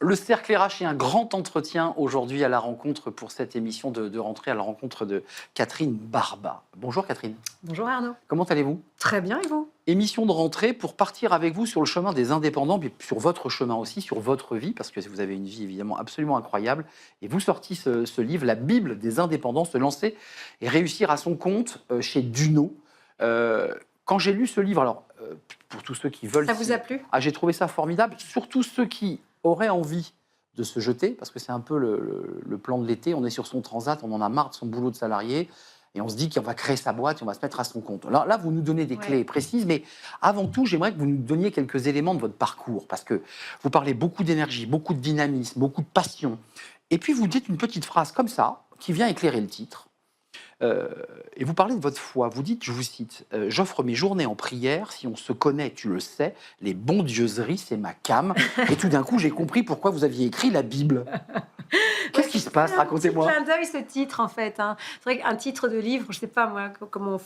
Le cercle RH et un grand entretien aujourd'hui à la rencontre pour cette émission de rentrée à la rencontre de Catherine Barba. Bonjour Catherine. Bonjour Arnaud. Comment allez-vous? Très bien, et vous? Émission de rentrée pour partir avec vous sur le chemin des indépendants, puis sur votre chemin aussi, sur votre vie, parce que vous avez une vie évidemment absolument incroyable. Et vous sortez ce livre, La Bible des indépendants, se lancer et réussir à son compte chez Duno. Quand j'ai lu ce livre, alors pour tous ceux qui veulent... Ça vous a plu? J'ai trouvé ça formidable, surtout ceux qui auraient envie de se jeter, parce que c'est un peu le plan de l'été, on est sur son transat, on en a marre de son boulot de salarié, et on se dit qu'on va créer sa boîte et on va se mettre à son compte. Là, vous nous donnez des clés précises, mais avant tout, j'aimerais que vous nous donniez quelques éléments de votre parcours, parce que vous parlez beaucoup d'énergie, beaucoup de dynamisme, beaucoup de passion, et puis vous dites une petite phrase comme ça, qui vient éclairer le titre. Et vous parlez de votre foi, vous dites, je vous cite, « J'offre mes journées en prière, si on se connaît, tu le sais, les bondieuseries, c'est ma came. » Et tout d'un coup, j'ai compris pourquoi vous aviez écrit la Bible. Qu'est-ce qui se passe? Racontez-moi. C'est un clin d'œil, ce titre, en fait. Hein. C'est vrai qu'un titre de livre, je ne sais pas, moi, comment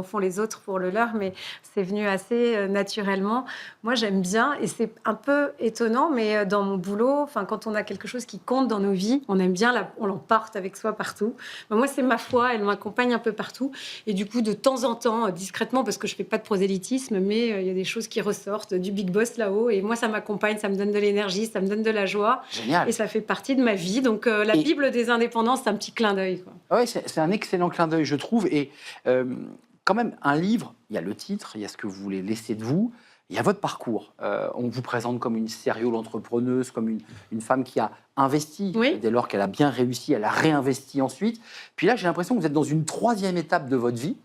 font les autres pour le leur, mais c'est venu assez naturellement. Moi, j'aime bien, et c'est un peu étonnant, mais dans mon boulot, quand on a quelque chose qui compte dans nos vies, on aime bien, on l'emporte avec soi partout. Mais moi, c'est ma foi, elle m'accompagne un peu partout. Et du coup, de temps en temps, discrètement, parce que je ne fais pas de prosélytisme, mais il y a des choses qui ressortent du big boss là-haut. Et moi, ça m'accompagne, ça me donne de l'énergie, ça me donne de la joie. Génial. Et ça fait partie de ma vie. Donc, la Bible des indépendants, c'est un petit clin d'œil. Oui, c'est un excellent clin d'œil, je trouve. Et quand même, un livre, il y a le titre, il y a ce que vous voulez laisser de vous, il y a votre parcours. On vous présente comme une sérieuse entrepreneuse, comme une femme qui a investi. Oui. Dès lors qu'elle a bien réussi, elle a réinvesti ensuite. Puis là, j'ai l'impression que vous êtes dans une troisième étape de votre vie.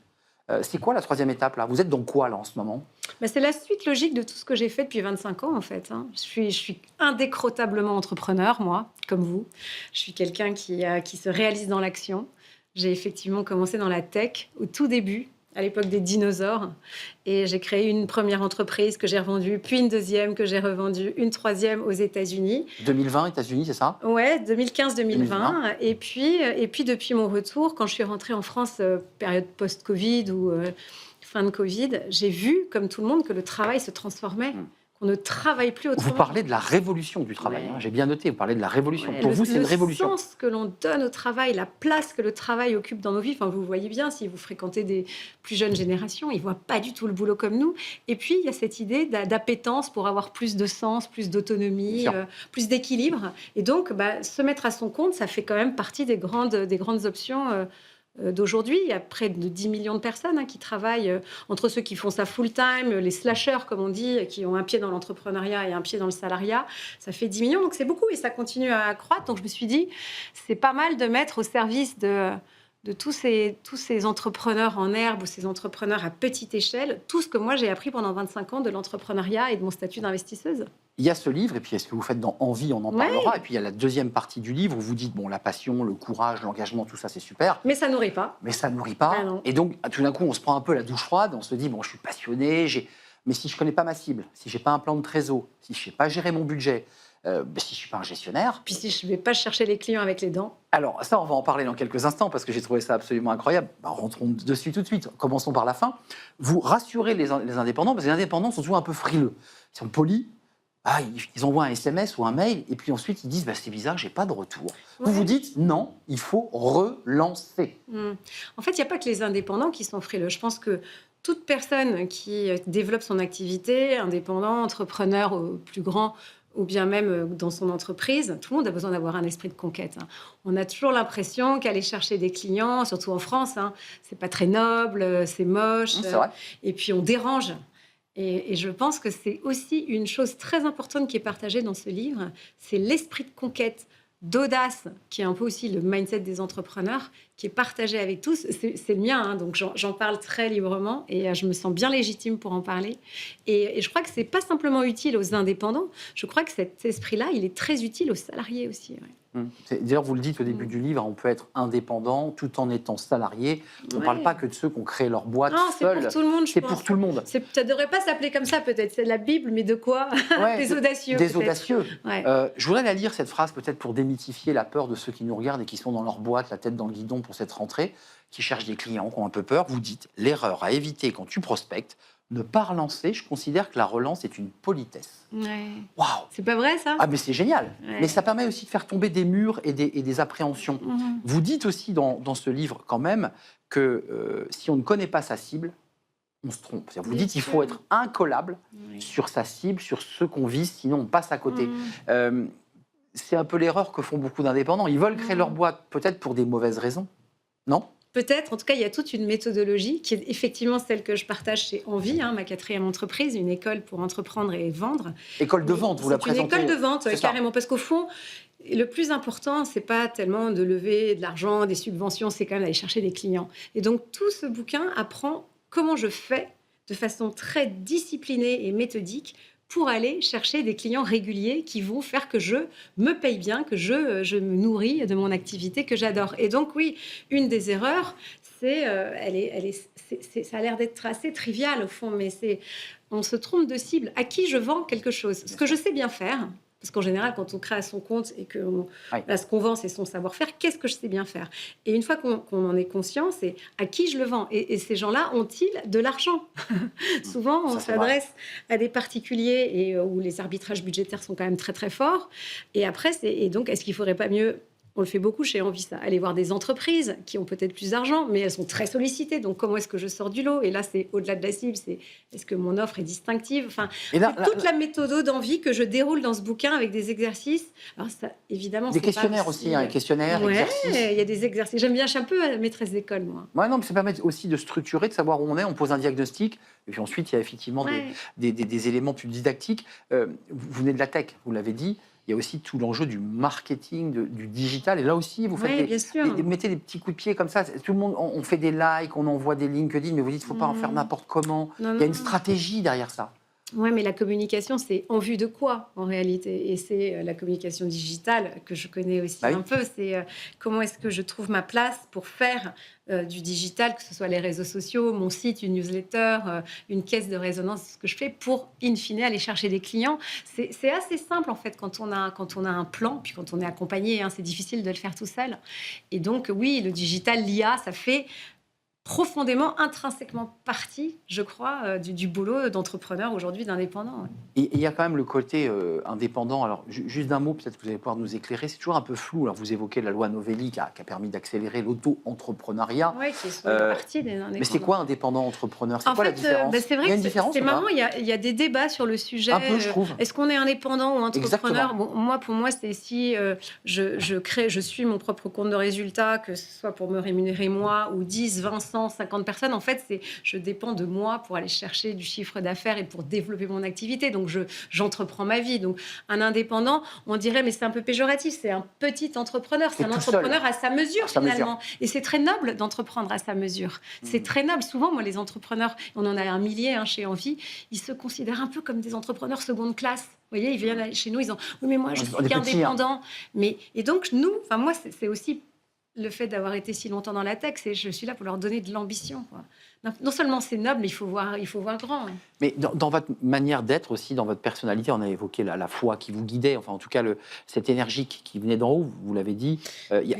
C'est quoi la troisième étape là? Vous êtes dans quoi là en ce moment? C'est la suite logique de tout ce que j'ai fait depuis 25 ans en fait. Hein. Je suis indécrotablement entrepreneur, moi, comme vous. Je suis quelqu'un qui se réalise dans l'action. J'ai effectivement commencé dans la tech au tout début, à l'époque des dinosaures. Et j'ai créé une première entreprise que j'ai revendue, puis une deuxième que j'ai revendue, une troisième aux États-Unis. 2020, États-Unis, c'est ça? Ouais, 2015-2020. Et puis, depuis mon retour, quand je suis rentrée en France, période post-Covid ou fin de Covid, j'ai vu, comme tout le monde, que le travail se transformait. On ne travaille plus autrement. Vous parlez de la révolution du travail, Ouais. J'ai bien noté, vous parlez de la révolution. Ouais, Pour vous, c'est une révolution. Le sens que l'on donne au travail, la place que le travail occupe dans nos vies, vous voyez bien, si vous fréquentez des plus jeunes générations, ils ne voient pas du tout le boulot comme nous. Et puis, il y a cette idée d'appétence pour avoir plus de sens, plus d'autonomie, plus d'équilibre. Et donc, se mettre à son compte, ça fait quand même partie des grandes options d'aujourd'hui. Il y a près de 10 millions de personnes qui travaillent, entre ceux qui font ça full-time, les slashers, comme on dit, qui ont un pied dans l'entrepreneuriat et un pied dans le salariat. Ça fait 10 millions, donc c'est beaucoup et ça continue à croître. Donc je me suis dit, c'est pas mal de mettre au service de tous ces entrepreneurs en herbe ou ces entrepreneurs à petite échelle, tout ce que moi j'ai appris pendant 25 ans de l'entrepreneuriat et de mon statut d'investisseuse. Il y a ce livre, et puis est-ce que vous faites dans Envie, on en parlera. Et puis il y a la deuxième partie du livre où vous dites, la passion, le courage, l'engagement, tout ça, c'est super. Mais ça nourrit pas. Mais ça nourrit pas. Ah, et donc, tout d'un coup, on se prend un peu la douche froide, on se dit, je suis passionné, mais si je connais pas ma cible, si j'ai pas un plan de trésor, si je sais pas gérer mon budget, si je suis pas un gestionnaire... Puis si je vais pas chercher les clients avec les dents... Alors ça, on va en parler dans quelques instants, parce que j'ai trouvé ça absolument incroyable. Rentrons dessus tout de suite. Commençons par la fin. Vous rassurez les indépendants, parce que les indépendants sont souvent un peu frileux. Ils sont polis. Ils envoient un SMS ou un mail, et puis ensuite ils disent c'est bizarre, j'ai pas de retour. Vous vous dites non, il faut relancer. En fait, il n'y a pas que les indépendants qui sont frileux. Je pense que toute personne qui développe son activité, indépendant, entrepreneur au plus grand, ou bien même dans son entreprise, tout le monde a besoin d'avoir un esprit de conquête. On a toujours l'impression qu'aller chercher des clients, surtout en France, c'est pas très noble, c'est moche, C'est vrai. Et puis on dérange. Et je pense que c'est aussi une chose très importante qui est partagée dans ce livre, c'est l'esprit de conquête, d'audace, qui est un peu aussi le mindset des entrepreneurs, qui est partagé avec tous. C'est le mien, donc j'en parle très librement et je me sens bien légitime pour en parler. Et je crois que c'est pas simplement utile aux indépendants, je crois que cet esprit-là, il est très utile aux salariés aussi. Ouais. D'ailleurs, vous le dites au début du livre, on peut être indépendant tout en étant salarié. On ne parle pas que de ceux qui ont créé leur boîte seuls. C'est pour tout le monde, je pense. C'est pour tout le monde. Ça ne devrait pas s'appeler comme ça, peut-être. C'est de la Bible, mais de quoi? Des audacieux. Des audacieux. Ouais. Je voudrais la lire, cette phrase, peut-être pour démythifier la peur de ceux qui nous regardent et qui sont dans leur boîte, la tête dans le guidon pour cette rentrée, qui cherchent des clients, qui ont un peu peur. Vous dites, l'erreur à éviter quand tu prospectes, ne pas relancer, je considère que la relance est une politesse. Ouais. Waouh! C'est pas vrai, ça? Ah, mais c'est génial! Ouais. Mais ça permet aussi de faire tomber des murs et des appréhensions. Vous dites aussi dans ce livre, quand même, que si on ne connaît pas sa cible, on se trompe. C'est-à-dire, vous Bien dites qu'il sûr. faut être incollable Oui. sur sa cible, sur ce qu'on vise, sinon on passe à côté. C'est un peu l'erreur que font beaucoup d'indépendants. Ils veulent créer leur boîte, peut-être pour des mauvaises raisons. Non? Peut-être, en tout cas, il y a toute une méthodologie qui est effectivement celle que je partage chez Envie, ma 4e entreprise, une école pour entreprendre et vendre. École de vente, vous la C'est une présentez. école de vente, C'est ça. carrément, parce qu'au fond, le plus important, c'est pas tellement de lever de l'argent, des subventions, c'est quand même d'aller chercher des clients. Et donc, tout ce bouquin apprend comment je fais de façon très disciplinée et méthodique pour aller chercher des clients réguliers qui vont faire que je me paye bien, que je me nourris de mon activité que j'adore. Et donc, oui, une des erreurs, c'est, ça a l'air d'être assez trivial au fond, mais on se trompe de cible. À qui je vends quelque chose? Ce que je sais bien faire. Parce qu'en général, quand on crée à son compte et que ce qu'on vend, c'est son savoir-faire, qu'est-ce que je sais bien faire? Et une fois qu'on en est conscient, c'est à qui je le vends? Et ces gens-là ont-ils de l'argent? Souvent, on s'adresse à des particuliers où les arbitrages budgétaires sont quand même très, très forts. Et après, donc, est-ce qu'il ne faudrait pas mieux... On le fait beaucoup chez Envie, ça. Aller voir des entreprises qui ont peut-être plus d'argent, mais elles sont très sollicitées. Donc, comment est-ce que je sors du lot? Et là, c'est au-delà de la cible, c'est est-ce que mon offre est distinctive? Enfin, c'est toute la méthode d'Envie que je déroule dans ce bouquin avec des exercices. Alors, ça, évidemment, des questionnaires aussi, les questionnaires, exercices. Il y a des exercices. J'aime bien, je suis un peu maîtresse d'école, moi. Ouais, non, mais ça permet aussi de structurer, de savoir où on est. On pose un diagnostic, et puis ensuite, il y a effectivement des éléments plus didactiques. Vous venez de la tech, vous l'avez dit. Il y a aussi tout l'enjeu du marketing, du digital. Et là aussi, vous faites mettez des petits coups de pied comme ça. Tout le monde, on fait des likes, on envoie des LinkedIn, mais vous dites qu'il ne faut pas en faire n'importe comment. Il y a une stratégie derrière ça. Oui, mais la communication, c'est en vue de quoi, en réalité? Et c'est la communication digitale que je connais aussi un peu. C'est comment est-ce que je trouve ma place pour faire du digital, que ce soit les réseaux sociaux, mon site, une newsletter, une caisse de résonance, ce que je fais pour, in fine, aller chercher des clients. C'est assez simple, en fait, quand on a un plan, puis quand on est accompagné, c'est difficile de le faire tout seul. Et donc, oui, le digital, l'IA, ça fait profondément, intrinsèquement partie, je crois, du boulot d'entrepreneur aujourd'hui, d'indépendant. Ouais. Et il y a quand même le côté indépendant. Alors, juste d'un mot, peut-être que vous allez pouvoir nous éclairer. C'est toujours un peu flou. Alors, vous évoquez la loi Novelli qui a permis d'accélérer l'auto-entrepreneuriat. Oui, qui est sur la partie des indépendants. Mais c'est quoi indépendant-entrepreneur? C'est quoi la différence? C'est vrai que c'est marrant, il y a des débats sur le sujet. Un peu, je trouve. Est-ce qu'on est indépendant ou entrepreneur? Bon, pour moi, c'est si je suis mon propre compte de résultats, que ce soit pour me rémunérer moi, ou 10, 20, 100, 50 personnes. En fait, je dépends de moi pour aller chercher du chiffre d'affaires et pour développer mon activité. Donc, j'entreprends ma vie. Donc, un indépendant, on dirait, mais c'est un peu péjoratif, c'est un petit entrepreneur. C'est un entrepreneur à sa mesure, finalement. Et c'est très noble d'entreprendre à sa mesure. C'est très noble. Souvent, moi, les entrepreneurs, on en a un millier chez Envie, ils se considèrent un peu comme des entrepreneurs seconde classe. Vous voyez, ils viennent chez nous, ils disent « Oui, mais moi, je suis qu'indépendant. » Et donc, nous, moi, c'est aussi le fait d'avoir été si longtemps dans la tech, je suis là pour leur donner de l'ambition. Non seulement c'est noble, mais il faut voir grand. Ouais. Mais dans votre manière d'être aussi, dans votre personnalité, on a évoqué la foi qui vous guidait, enfin en tout cas cette énergie qui venait d'en haut, vous l'avez dit.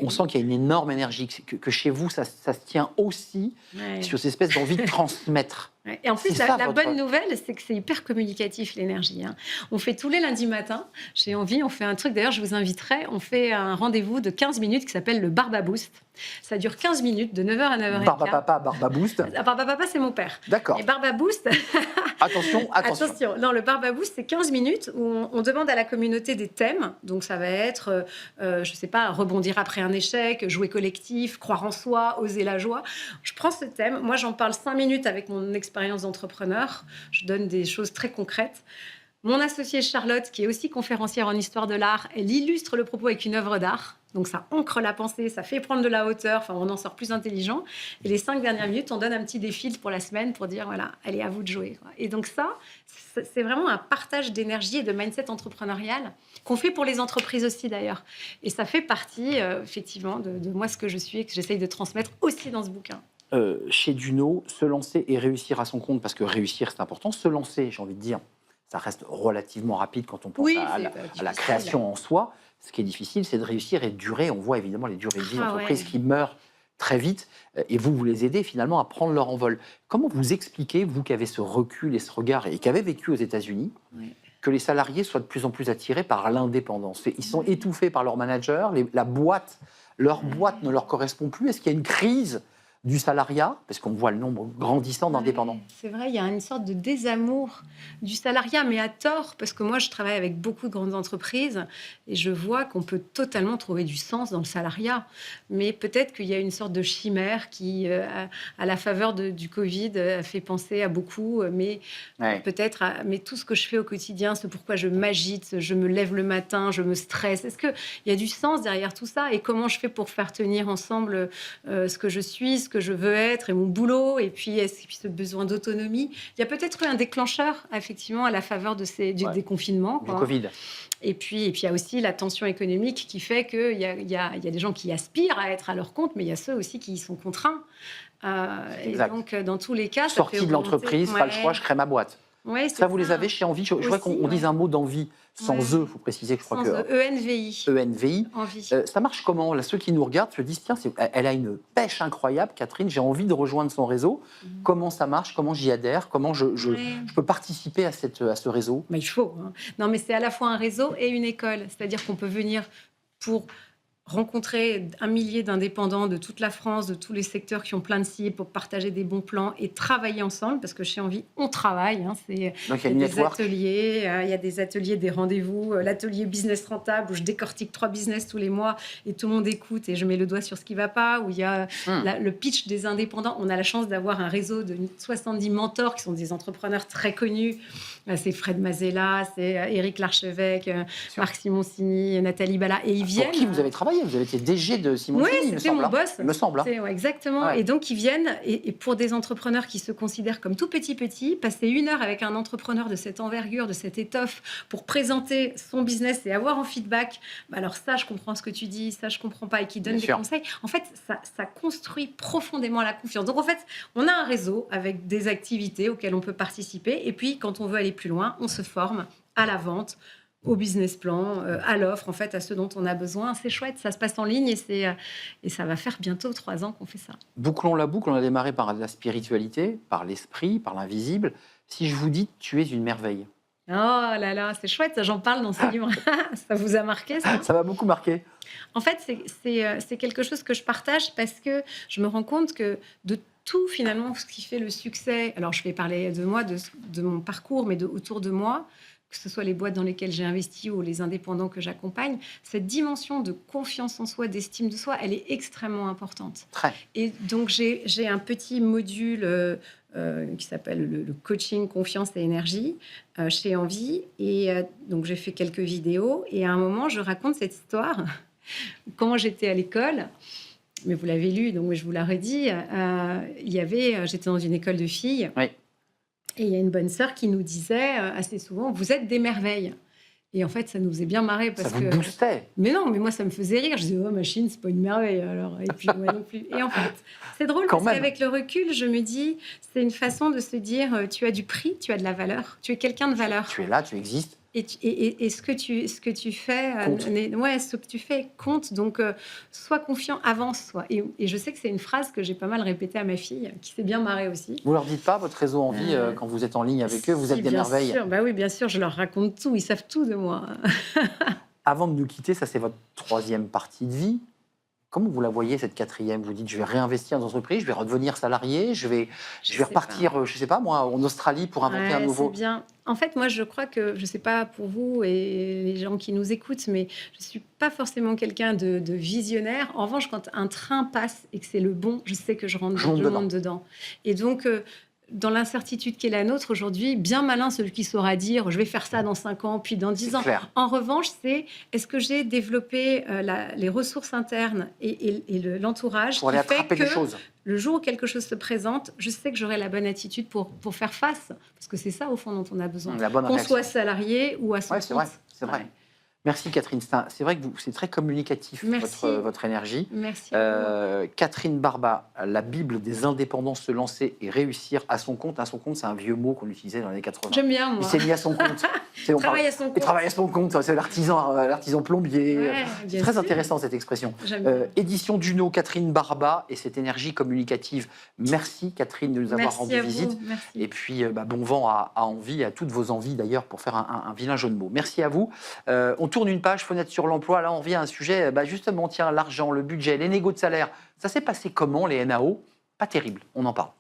On sent qu'il y a une énorme énergie, que chez vous, ça se tient aussi sur cette espèce d'envie de transmettre. Et en plus, la bonne nouvelle, c'est que c'est hyper communicatif, l'énergie. On fait tous les lundis matins, chez Envie, on fait un truc, d'ailleurs, je vous inviterai, on fait un rendez-vous de 15 minutes qui s'appelle le Barba Boost. Ça dure 15 minutes, de 9h à 9h15. Barba Papa, Barba Boost. Barba Papa, c'est mon père. D'accord. Et Barba Boost... Attention. Non, le Barba Boost, c'est 15 minutes où on demande à la communauté des thèmes. Donc, ça va être, je sais pas, rebondir après un échec, jouer collectif, croire en soi, oser la joie. Je prends ce thème. Moi, j'en parle 5 minutes avec mon expérience d'entrepreneur. Je donne des choses très concrètes. Mon associée Charlotte, qui est aussi conférencière en histoire de l'art, elle illustre le propos avec une œuvre d'art. Donc, ça ancre la pensée, ça fait prendre de la hauteur, enfin, on en sort plus intelligent. Et les 5 dernières minutes, on donne un petit défi pour la semaine pour dire, voilà, allez, à vous de jouer. Et donc ça, c'est vraiment un partage d'énergie et de mindset entrepreneurial qu'on fait pour les entreprises aussi, d'ailleurs. Et ça fait partie, effectivement, de moi, ce que je suis et que j'essaye de transmettre aussi dans ce bouquin. Chez Duno, se lancer et réussir à son compte, parce que réussir, c'est important. Se lancer, j'ai envie de dire, ça reste relativement rapide quand on pense à la création en soi. Ce qui est difficile, c'est de réussir et de durer. On voit évidemment les durées de vie d'entreprises qui meurent très vite, et vous les aidez finalement à prendre leur envol. Comment vous expliquez, vous qui avez ce recul et ce regard, et qui avez vécu aux États-Unis, Oui. que les salariés soient de plus en plus attirés par l'indépendance? Ils sont étouffés par leur manager, leur boîte ne leur correspond plus. Est-ce qu'il y a une crise du salariat? Parce qu'on voit le nombre grandissant d'indépendants. Ouais, c'est vrai, il y a une sorte de désamour du salariat, mais à tort, parce que moi, je travaille avec beaucoup de grandes entreprises et je vois qu'on peut totalement trouver du sens dans le salariat. Mais peut-être qu'il y a une sorte de chimère qui, à la faveur du Covid, a fait penser à beaucoup, mais Ouais. peut-être, mais tout ce que je fais au quotidien, ce pourquoi je m'agite, je me lève le matin, je me stresse. Est-ce qu'il y a du sens derrière tout ça? Et comment je fais pour faire tenir ensemble ce que je suis, ce que je veux être et mon boulot, et puis ce besoin d'autonomie? Il y a peut-être eu un déclencheur, effectivement, à la faveur du déconfinement. Du Covid. Et puis, il y a aussi la tension économique qui fait qu'il y a des gens qui aspirent à être à leur compte, mais il y a ceux aussi qui y sont contraints. Et Exact. donc, dans tous les cas, ça Sortie fait de l'entreprise, pas le Ouais. choix, je crée ma boîte. Ouais, Ça, vous les avez chez Envie? Je voudrais qu'on dise un mot d'Envie, sans Ouais. eux, il faut préciser que je crois Sans que ENVI. ENVI. Envie. Ça marche comment? Là, ceux qui nous regardent se disent, tiens, elle a une pêche incroyable, Catherine, j'ai envie de rejoindre son réseau. Comment ça marche? Comment j'y adhère? Comment je peux participer à ce réseau? Mais il faut. Hein. Non, mais c'est à la fois un réseau et une école. C'est-à-dire qu'on peut venir pour rencontrer 1 millier d'indépendants de toute la France, de tous les secteurs qui ont plein de cibles, pour partager des bons plans et travailler ensemble, parce que chez Envie, on travaille. Hein, Donc il y a une des network. ateliers, il y a des ateliers, des rendez-vous, l'atelier business rentable où je décortique 3 business tous les mois et tout le monde écoute et je mets le doigt sur ce qui ne va pas, où il y a le pitch des indépendants. On a la chance d'avoir un réseau de 70 mentors qui sont des entrepreneurs très connus. C'est Fred Mazella, c'est Éric Larchevêque, Marc Simoncini, Nathalie Bala, et ils viennent. Pour qui vous avez travaillé? Vous avez été DG de Simoncini, Oui, il me c'était semble. mon boss. Il me semble. Ouais, exactement. Ouais. Et donc, ils viennent, et pour des entrepreneurs qui se considèrent comme tout petits, passer 1 heure avec un entrepreneur de cette envergure, de cette étoffe, pour présenter son business et avoir en feedback, alors ça, je comprends ce que tu dis, ça, je comprends pas, et qui donne Bien des sûr. conseils. En fait, ça construit profondément la confiance. Donc, en fait, on a un réseau avec des activités auxquelles on peut participer. Et puis, quand on veut aller plus loin, on se forme à la vente, au business plan, à l'offre, en fait, à ce dont on a besoin. C'est chouette, ça se passe en ligne et ça va faire bientôt 3 ans qu'on fait ça. Bouclons la boucle, on a démarré par la spiritualité, par l'esprit, par l'invisible. Si je vous dis tu es une merveille, Oh là là, c'est chouette, ça, j'en parle dans ce livre. Ça vous a marqué, ça? ça m'a beaucoup marqué. En fait, c'est quelque chose que je partage parce que je me rends compte que de tout, finalement, ce qui fait le succès, alors je vais parler de moi, de mon parcours, mais autour de moi, que ce soit les boîtes dans lesquelles j'ai investi ou les indépendants que j'accompagne, cette dimension de confiance en soi, d'estime de soi, elle est extrêmement importante. Très. Et donc, j'ai un petit module qui s'appelle le coaching confiance et énergie chez Envie. Et donc, j'ai fait quelques vidéos. Et à un moment, je raconte cette histoire, comment j'étais à l'école. Mais vous l'avez lu, donc je vous la redis. J'étais dans une école de filles. Oui. Et il y a une bonne sœur qui nous disait assez souvent, vous êtes des merveilles. Et en fait, ça nous faisait bien marrer parce Ça vous que. boostait. Mais non, mais moi, ça me faisait rire. Je disais, oh, machine, c'est pas une merveille. Alors, et puis moi non plus. Et en fait, c'est drôle Quand parce même. qu'avec le recul, je me dis, c'est une façon de se dire, tu as du prix, tu as de la valeur, tu es quelqu'un de valeur. Tu es là, tu existes. Et ce que tu fais, Compte. ce que tu fais compte. Donc, sois confiant, avance. Et je sais que c'est une phrase que j'ai pas mal répétée à ma fille, qui s'est bien marrée aussi. Vous leur dites pas votre réseau Envie quand vous êtes en ligne avec eux, vous Si, êtes des bien merveilles. sûr. Bah oui, bien sûr, je leur raconte tout. Ils savent tout de moi. Avant de nous quitter, ça c'est votre 3e partie de vie. Comment vous la voyez, cette 4e? Vous dites, je vais réinvestir dans l'entreprise, je vais redevenir salarié, je vais repartir, je sais pas moi, en Australie pour inventer un nouveau... C'est bien. En fait, moi, je crois que, je sais pas pour vous et les gens qui nous écoutent, mais je suis pas forcément quelqu'un de visionnaire. En revanche, quand un train passe et que c'est le bon, je sais que je monte dedans. Et donc... dans l'incertitude qui est la nôtre aujourd'hui, bien malin celui qui saura dire je vais faire ça dans 5 ans, puis dans 10 ans. Clair. En revanche, c'est est-ce que j'ai développé les ressources internes et l'entourage Pour aller qui fait attraper que des choses. le jour où quelque chose se présente, je sais que j'aurai la bonne attitude pour faire face. Parce que c'est ça, au fond, dont on a besoin. La bonne Qu'on réaction. soit salarié ou à son Ouais, compte. c'est vrai. Ouais. Merci Catherine. C'est vrai que c'est très communicatif, Merci. votre énergie. Merci à vous. Catherine Barba, la Bible des indépendants, se lancer et réussir à son compte. À son compte, c'est un vieux mot qu'on utilisait dans les années 80. J'aime bien, moi. Il s'est mis à son compte. On Travaille à son Il compte. travaille à son compte, c'est l'artisan plombier. Ouais, C'est bien très sûr. intéressant cette expression. J'aime bien. Édition Duno, Catherine Barba et cette énergie communicative. Merci Catherine de nous avoir Merci rendu à vous. visite. Merci. Et puis bon vent à Envie, à toutes vos envies d'ailleurs pour faire un vilain jeu de mots. Merci à vous. On tourne une page, fenêtre sur l'emploi. Là on revient à un sujet, justement, tiens, l'argent, le budget, les négos de salaire. Ça s'est passé comment les NAO? Pas terrible, on en parle.